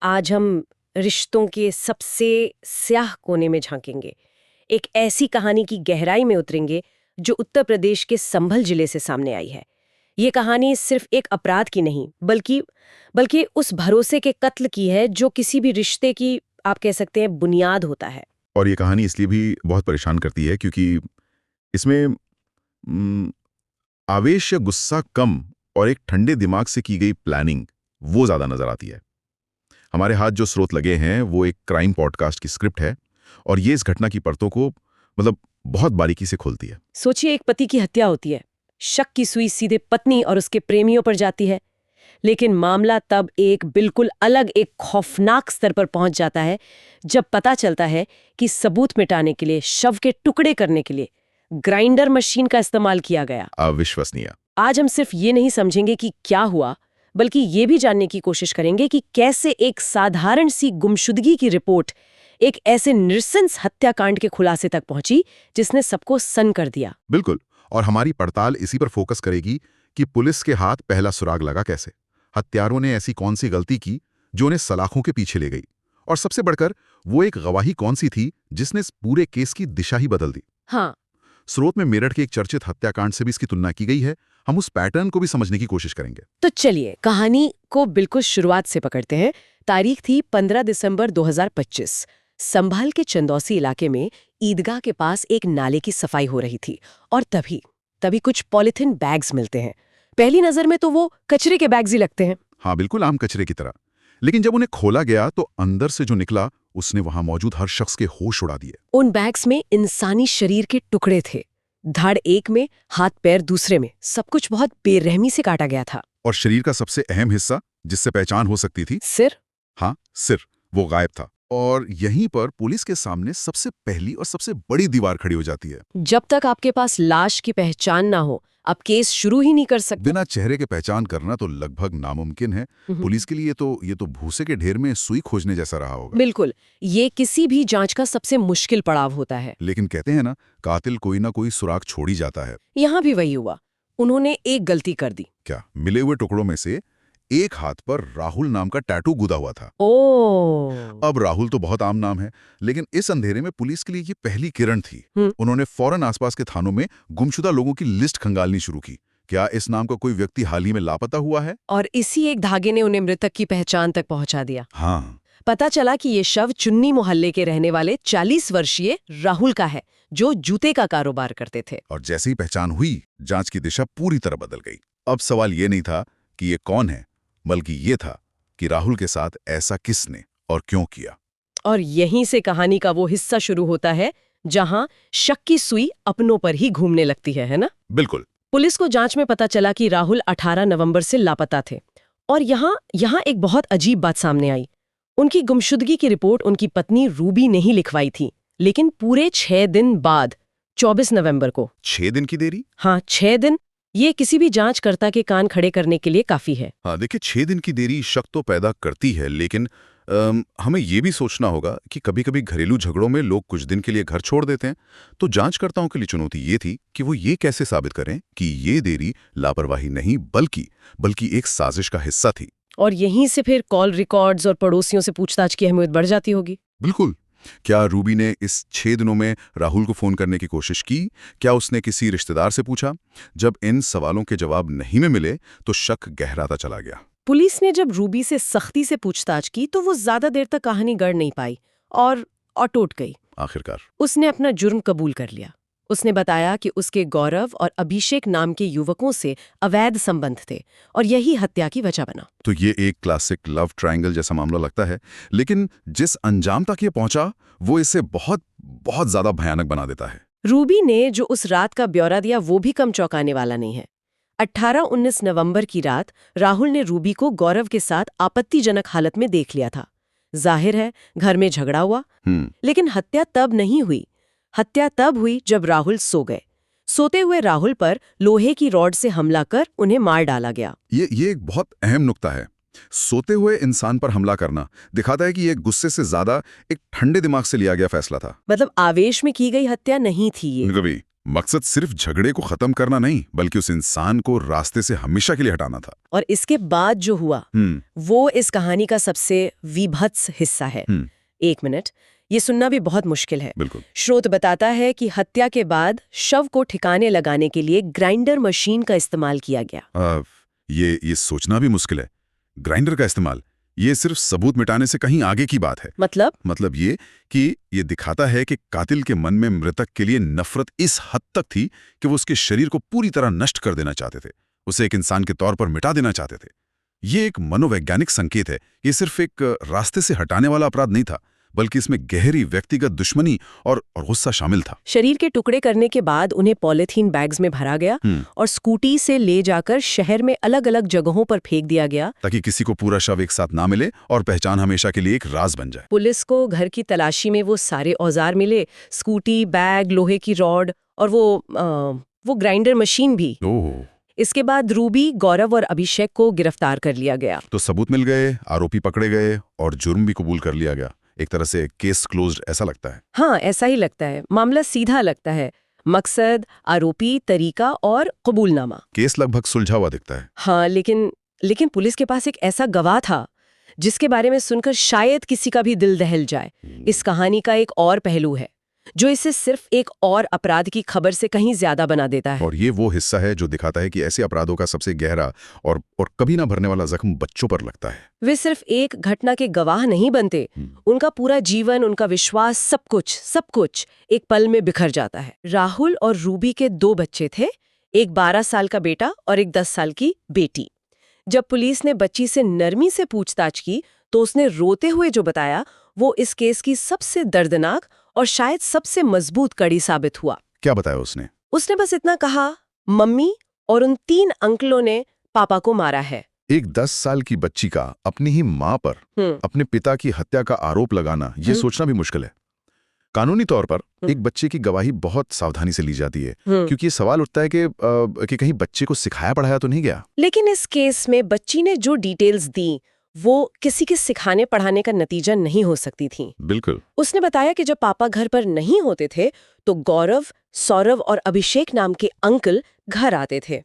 आज हम रिश्तों के सबसे स्याह कोने में झांकेंगे। एक ऐसी कहानी की गहराई में उतरेंगे जो उत्तर प्रदेश के संभल जिले से सामने आई है। ये कहानी सिर्फ एक अपराध की नहीं बल्कि उस भरोसे के कत्ल की है जो किसी भी रिश्ते की, आप कह सकते हैं, बुनियाद होता है। और ये कहानी इसलिए भी बहुत परेशान करती है क्योंकि इसमें आवेश या गुस्सा कम और एक ठंडे दिमाग से की गई प्लानिंग वो ज्यादा नजर आती है। हमारे हाथ जो स्रोत लगे हैं वो एक क्राइम पॉडकास्ट की स्क्रिप्ट है और ये इस घटना की परतों को बहुत बारीकी से खोलती है। सोचिए, एक पति की हत्या होती है, शक की सुई सीधे पत्नी और उसके प्रेमियों पर जाती है, लेकिन मामला तब एक बिल्कुल अलग, एक खौफनाक स्तर पर पहुंच जाता है जब पता चलता है कि सबूत मिटाने के लिए, शव के टुकड़े करने के लिए ग्राइंडर मशीन का इस्तेमाल किया गया। अविश्वसनीय। आज हम सिर्फ ये नहीं समझेंगे कि क्या हुआ, बल्कि ये भी जानने की कोशिश करेंगे कि कैसे एक साधारण सी गुमशुदगी की रिपोर्ट एक ऐसे नृशंस हत्याकांड के खुलासे तक पहुंची जिसने सबको सन्न कर दिया। बिल्कुल। और हमारी पड़ताल इसी पर फोकस करेगी कि पुलिस के हाथ पहला सुराग लगा कैसे, हत्यारों ने ऐसी कौन सी गलती की जो उन्हें सलाखों के पीछे ले गई, और सबसे बढ़कर वो एक गवाही कौन सी थी जिसने इस पूरे केस की दिशा ही बदल दी। हाँ, स्रोत में मेरठ के एक चर्चित हत्याकांड से भी इसकी तुलना की गई है। हम उस पैटर्न को भी समझने की कोशिश करेंगे। तो चलिए कहानी को बिल्कुल शुरुआत से पकड़ते हैं। तारीख थी 15 दिसंबर 2025। संभाल के चंदौसी इलाके में ईदगाह के पास एक नाले की सफाई हो रही थी और तभी कुछ पॉलिथिन बैग्स मिलते हैं। पहली नजर में तो वो कचरे के बैग्स ही लगते हैं। हाँ, बिल्कुल आम कचरे की तरह। लेकिन जब उन्हें खोला गया तो अंदर से जो निकला उसने वहां मौजूद हर शख्स के होश उड़ा दिए। उन बैग्स में इंसानी शरीर के टुकड़े थे, धड़ एक में, हाथ पैर दूसरे में, सब कुछ बहुत बेरहमी से काटा गया था। और शरीर का सबसे अहम हिस्सा जिससे पहचान हो सकती थी, सिर। हाँ, सिर, वो गायब था। और यहीं पर पुलिस के सामने सबसे पहली और सबसे बड़ी दीवार खड़ी हो जाती है। जब तक आपके पास लाश की पहचान ना हो, आप केस शुरू ही नहीं कर सकते। बिना चेहरे के पहचान करना तो लगभग नामुमकिन है। पुलिस के लिए ये तो भूसे के ढेर में सुई खोजने जैसा रहा होगा। बिल्कुल, ये किसी भी जांच का सबसे मुश्किल पड़ाव होता है। लेकिन कहते हैं ना, कातिल कोई ना कोई सुराग छोड़ ही जाता है। यहाँ भी वही हुआ। उन्होंने एक गलती कर दी। क्या? मिले हुए टुकड़ों में से एक हाथ पर राहुल नाम का टैटू गुदा हुआ था। ओह। अब राहुल तो बहुत आम नाम है, लेकिन इस अंधेरे में पुलिस के लिए ये पहली किरण थी। उन्होंने फौरन आसपास के थानों में गुमशुदा लोगों की लिस्ट खंगालनी शुरू की। क्या इस नाम का कोई व्यक्ति हाल ही में लापता हुआ है? और इसी एक धागे ने उन्हें मृतक की पहचान तक पहुंचा दिया। हाँ। पता चला कि ये शव चुन्नी मोहल्ले के रहने वाले 40 वर्षीय राहुल का है, जो जूते का कारोबार करते थे। और जैसे ही पहचान हुई, जांच की दिशा पूरी तरह बदल गई। अब सवाल ये नहीं था कि ये कौन है, बल्कि ये था कि राहुल के साथ ऐसा किसने और क्यों किया। और यहीं से कहानी का वो हिस्सा शुरू होता है जहां शक की सुई अपनों पर ही घूमने लगती है ना? बिल्कुल। पुलिस को जांच में पता चला कि राहुल 18 नवंबर से लापता थे। और यहाँ एक बहुत अजीब बात सामने आई। उनकी गुमशुदगी की रिपोर्ट उनकी पत्नी रूबी ने ही लिखवाई थी, लेकिन पूरे 6 दिन बाद, 24 नवंबर को। 6 दिन की देरी? हाँ, 6 दिन। ये किसी भी जांचकर्ता के कान खड़े करने के लिए काफी है। हाँ, देखिए, 6 दिन की देरी शक तो पैदा करती है, लेकिन हमें ये भी सोचना होगा कि कभी-कभी घरेलू झगड़ों में लोग कुछ दिन के लिए घर छोड़ देते हैं। तो जांचकर्ताओं के लिए चुनौती ये थी कि वो ये कैसे साबित करें कि ये देरी लापरवाही नहीं बल्कि एक साजिश का हिस्सा थी। और यहीं से फिर कॉल रिकॉर्ड्स और पड़ोसियों से पूछताछ की अहमियत बढ़ जाती होगी। बिल्कुल। क्या रूबी ने इस 6 दिनों में राहुल को फोन करने की कोशिश की? क्या उसने किसी रिश्तेदार से पूछा? जब इन सवालों के जवाब नहीं में मिले तो शक गहराता चला गया। पुलिस ने जब रूबी से सख्ती से पूछताछ की तो वो ज्यादा देर तक कहानी गढ़ नहीं पाई और टूट गई। आखिरकार उसने अपना जुर्म कबूल कर लिया। उसने बताया कि उसके गौरव और अभिषेक नाम के युवकों से अवैध संबंध थे और यही हत्या की वजह बना। तो ये एक क्लासिक लव ट्रायंगल जैसा मामला लगता है, लेकिन जिस अंजाम तक ये पहुंचा वो इसे बहुत बहुत ज्यादा भयानक बना देता है। रूबी ने जो उस रात का ब्यौरा दिया वो भी कम चौंकाने वाला नहीं है। 18-19 नवंबर की रात राहुल ने रूबी को गौरव के साथ आपत्तिजनक हालत में देख लिया था। जाहिर है घर में झगड़ा हुआ। लेकिन हत्या तब नहीं हुई। हत्या तब हुई जब राहुल सो गए। सोते हुए राहुल पर लोहे की रॉड से हमला कर उन्हें मार डाला गया। ये एक बहुत अहम नुक्ता है। सोते हुए इंसान पर हमला करना दिखाता है कि ये गुस्से से ज्यादा एक ठंडे दिमाग से लिया गया फैसला था। मतलब आवेश में की गई हत्या नहीं थी ये। कभी मकसद सिर्फ झगड़े को खत्म करना नहीं, बल्कि उस इंसान को रास्ते से हमेशा के लिए हटाना था। और इसके बाद जो हुआ वो इस कहानी का सबसे विभत्स हिस्सा है। एक मिनट, ये सुनना भी बहुत मुश्किल है। बिल्कुल। स्रोत बताता है कि हत्या के बाद शव को ठिकाने लगाने के लिए ग्राइंडर मशीन का इस्तेमाल किया गया। ये सोचना भी मुश्किल है। ग्राइंडर का इस्तेमाल, ये सिर्फ सबूत मिटाने से कहीं आगे की बात है। मतलब ये कि ये दिखाता है कि कातिल के मन में मृतक के लिए नफरत इस हद तक थी कि वो उसके शरीर को पूरी तरह नष्ट कर देना चाहते थे, उसे एक इंसान के तौर पर मिटा देना चाहते थे। ये एक मनोवैज्ञानिक संकेत है। ये सिर्फ एक रास्ते से हटाने वाला अपराध नहीं था, बल्कि इसमें गहरी व्यक्तिगत दुश्मनी और गुस्सा शामिल था। शरीर के टुकड़े करने के बाद उन्हें पॉलीथीन बैग्स में भरा गया और स्कूटी से ले जाकर शहर में अलग अलग जगहों पर फेंक दिया गया, ताकि किसी को पूरा शव एक साथ ना मिले और पहचान हमेशा के लिए एक राज बन जाए। पुलिस को घर की तलाशी में वो सारे औजार मिले, स्कूटी, बैग, लोहे की रॉड और वो ग्राइंडर मशीन भी। इसके बाद रूबी, गौरव और अभिषेक को गिरफ्तार कर लिया गया। तो सबूत मिल गए, आरोपी पकड़े गए और जुर्म भी कबूल कर लिया गया। एक तरह से केस क्लोज्ड ऐसा लगता है। हाँ, ऐसा ही लगता है। मामला सीधा लगता है। मकसद, आरोपी, तरीका और कबूलनामा। केस लगभग सुलझा हुआ दिखता है। हाँ, लेकिन पुलिस के पास एक ऐसा गवाह था जिसके बारे में सुनकर शायद किसी का भी दिल दहल जाए। इस कहानी का एक और पहलू है जो इसे सिर्फ एक और अपराध की खबर से कहीं ज्यादा बना देता है। और ये वो हिस्सा है जो दिखाता है कि ऐसे अपराधों का सबसे गहरा और कभी ना भरने वाला जख्म बच्चों पर लगता है। वे सिर्फ एक घटना के गवाह नहीं बनते, उनका पूरा जीवन, उनका विश्वास, सब कुछ एक पल में बिखर जाता है। राहुल और रूबी के 2 बच्चे थे, एक 12 साल का बेटा और एक 10 साल की बेटी। जब पुलिस ने बच्ची से नरमी से पूछताछ की तो उसने रोते हुए जो बताया वो इस केस की सबसे दर्दनाक और शायद सबसे मजबूत कड़ी साबित हुआ। क्या बताया उसने? उसने बस इतना कहा, मम्मी और उन 3 अंकलों ने पापा को मारा है। एक 10 साल की बच्ची का अपनी ही माँ पर अपने पिता की हत्या का आरोप लगाना, ये सोचना भी मुश्किल है। कानूनी तौर पर एक बच्चे की गवाही बहुत सावधानी से ली जाती है, क्योंकि ये सवाल उठता है कि कहीं बच्चे को सिखाया पढ़ाया तो नहीं गया। लेकिन इस केस में बच्ची ने जो डिटेल्स दी वो किसी के सिखाने पढ़ाने का नतीजा नहीं हो सकती थी। बिल्कुल। उसने बताया कि जब पापा घर पर नहीं होते थे तो गौरव, सौरभ और अभिषेक नाम के अंकल घर आते थे।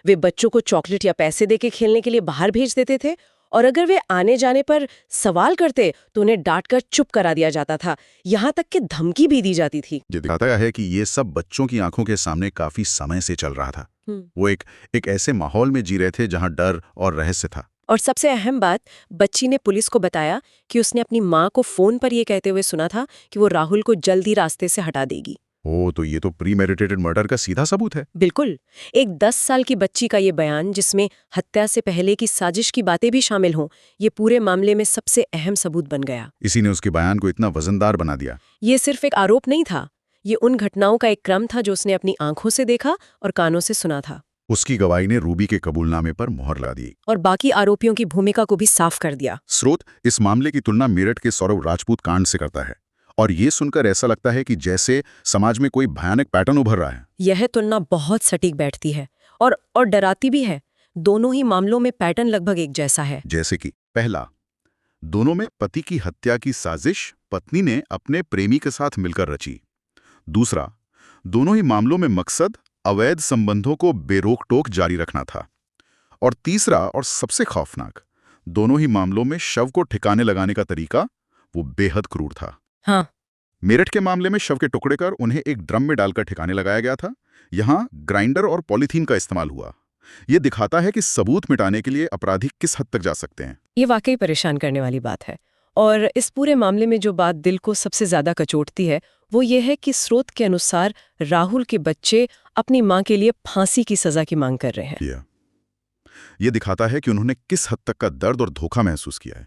वे बच्चों को चॉकलेट या पैसे देके खेलने के लिए बाहर भेज देते थे और अगर वे आने जाने पर सवाल करते तो उन्हें डांटकर चुप करा दिया जाता था, यहाँ तक कि धमकी भी दी जाती थी। ये दिखाता है कि ये सब बच्चों की आंखों के सामने काफी समय से चल रहा था। वो एक ऐसे माहौल में जी रहे थे जहां डर और रहस्य था। और सबसे अहम बात, बच्ची ने पुलिस को बताया कि उसने अपनी माँ को फोन पर यह कहते हुए सुना था कि वो राहुल को जल्दी रास्ते से हटा देगी। तो ये तो प्रीमेडिटेटेड मर्डर का सीधा सबूत है। बिल्कुल। एक 10 साल की बच्ची का ये बयान, जिसमें हत्या से पहले की साजिश की बातें भी शामिल हों, ये पूरे मामले में सबसे अहम सबूत बन गया। इसी ने उसके बयान को इतना वजनदार बना दिया। ये सिर्फ एक आरोप नहीं था, ये उन घटनाओं का एक क्रम था जो उसने अपनी आंखों से देखा और कानों से सुना था। उसकी गवाही ने रूबी के कबूलनामे पर मोहर लगा दी और बाकी आरोपियों की भूमिका को भी साफ कर दिया। स्रोत इस मामले की तुलना मेरठ के सौरव राजपूत कांड से करता है और ये सुनकर ऐसा लगता है कि जैसे समाज में कोई भयानक पैटर्न उभर रहा है। यह तुलना बहुत सटीक बैठती है और डराती भी है। दोनों ही मामलों में पैटर्न लगभग एक जैसा है। जैसे कि पहला, दोनों में पति की हत्या की साजिश पत्नी ने अपने प्रेमी के साथ मिलकर रची। दूसरा, दोनों ही मामलों में मकसद अवैध संबंधों को बेरोक-टोक जारी रखना था। और तीसरा और सबसे खौफनाक, दोनों ही मामलों में शव को ठिकाने लगाने का तरीका वो बेहद क्रूर था। हाँ। मेरठ के मामले में शव के टुकड़े कर उन्हें एक ड्रम में डालकर ठिकाने लगाया गया था। यहाँ ग्राइंडर और पॉलीथीन का इस्तेमाल हुआ। ये दिखाता है कि सबूत मिटाने के लिए अपराधी किस हद तक जा सकते हैं। ये वाकई परेशान करने वाली बात है। और इस पूरे मामले में जो बात दिल को सबसे ज्यादा कचोटती है वो ये है कि स्रोत के अनुसार राहुल के बच्चे अपनी मां के लिए फांसी की सजा की मांग कर रहे हैं। ये दिखाता है कि उन्होंने किस हद तक का दर्द और धोखा महसूस किया है।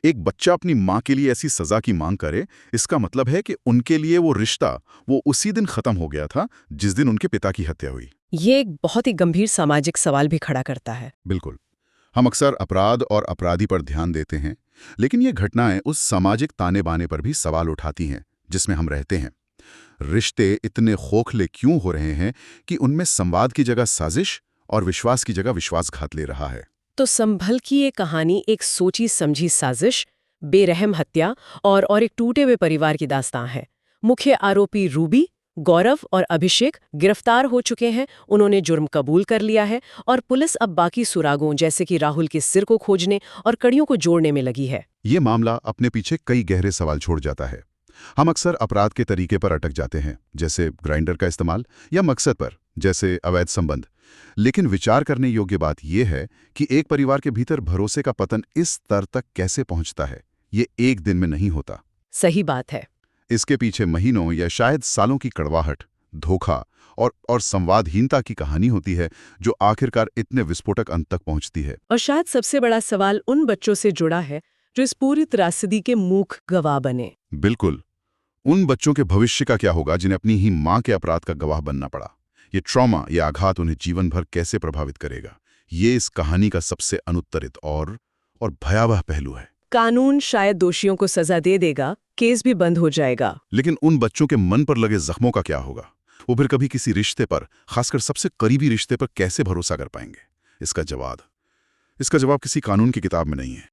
एक बच्चा अपनी मां के लिए ऐसी सजा की मांग करे, इसका मतलब है कि उनके लिए वो रिश्ता वो उसी दिन खत्म हो गया था जिस दिन उनके पिता की हत्या हुई। ये एक बहुत ही गंभीर सामाजिक सवाल भी खड़ा करता है। बिल्कुल। हम अक्सर अपराध और अपराधी पर ध्यान देते हैं, लेकिन ये घटनाएं उस सामाजिक ताने बाने पर भी सवाल उठाती हैं जिसमें हम रहते हैं। रिश्ते इतने खोखले क्यों हो रहे हैं कि उनमें संवाद की जगह साजिश और विश्वास की जगह विश्वासघात ले रहा है। तो संभल की ये कहानी एक सोची समझी साजिश, बेरहम हत्या और एक टूटे हुए परिवार की दास्तां है। मुख्य आरोपी रूबी, गौरव और अभिषेक गिरफ्तार हो चुके हैं, उन्होंने जुर्म कबूल कर लिया है और पुलिस अब बाकी सुरागों जैसे कि राहुल के सिर को खोजने और कड़ियों को जोड़ने में लगी है। ये मामला अपने पीछे कई गहरे सवाल छोड़ जाता है। हम अक्सर अपराध के तरीके पर अटक जाते हैं, जैसे ग्राइंडर का इस्तेमाल, या मकसद पर, जैसे अवैध संबंध। लेकिन विचार करने योग्य बात यह है कि एक परिवार के भीतर भरोसे का पतन इस स्तर तक कैसे पहुंचता है। ये एक दिन में नहीं होता। सही बात है। इसके पीछे महीनों या शायद सालों की कड़वाहट, धोखा और संवादहीनता की कहानी होती है, जो आखिरकार इतने विस्फोटक अंत तक पहुंचती है। और शायद सबसे बड़ा सवाल उन बच्चों से जुड़ा है जो इस पूरी त्रासदी के मूक गवाह बने। बिल्कुल। उन बच्चों के भविष्य का क्या होगा जिन्हें अपनी ही मां के अपराध का गवाह बनना पड़ा। ये ट्रॉमा या आघात उन्हें जीवन भर कैसे प्रभावित करेगा, ये इस कहानी का सबसे अनुत्तरित और भयावह पहलू है। कानून शायद दोषियों को सजा दे देगा, केस भी बंद हो जाएगा, लेकिन उन बच्चों के मन पर लगे जख्मों का क्या होगा? वो फिर कभी किसी रिश्ते पर, खासकर सबसे करीबी रिश्ते पर कैसे भरोसा कर पाएंगे? इसका जवाब किसी कानून की किताब में नहीं है।